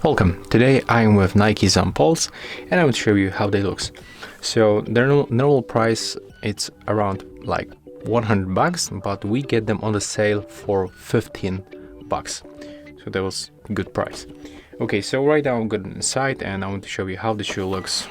Welcome. Today I am with Nike's on Pulse and I will show you how they look. So their normal price it's around like $100, but we get them on the sale for $15. So that was a good price. Okay, so right now I'm going inside and I want to show you how the shoe looks.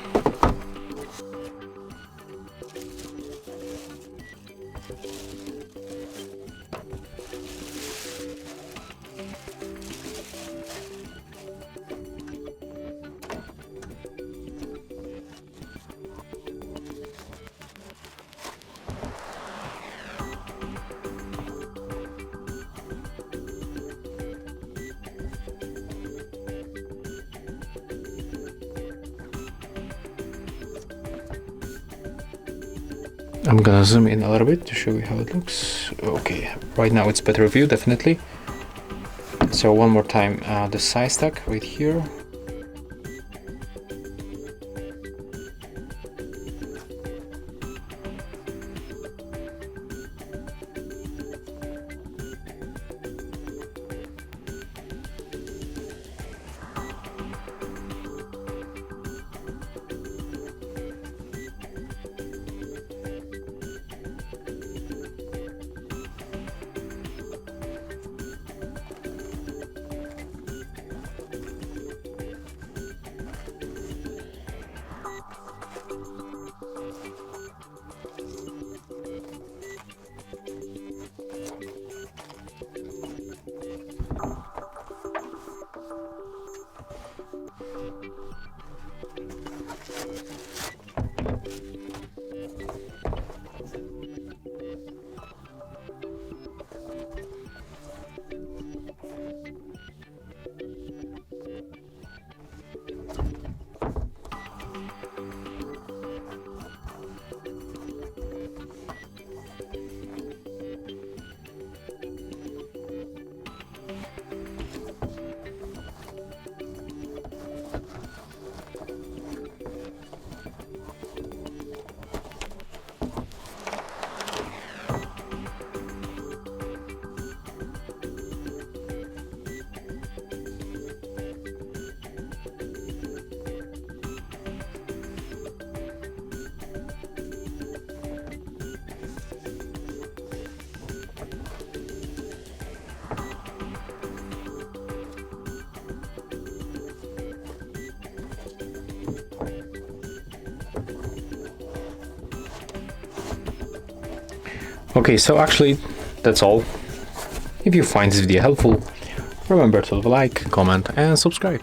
I'm gonna zoom in a little bit to show you how it looks. Okay, right now it's better view, definitely. So one more time, the size tag right here. Okay, so actually that's all. If you find this video helpful, remember to leave a like, comment and subscribe.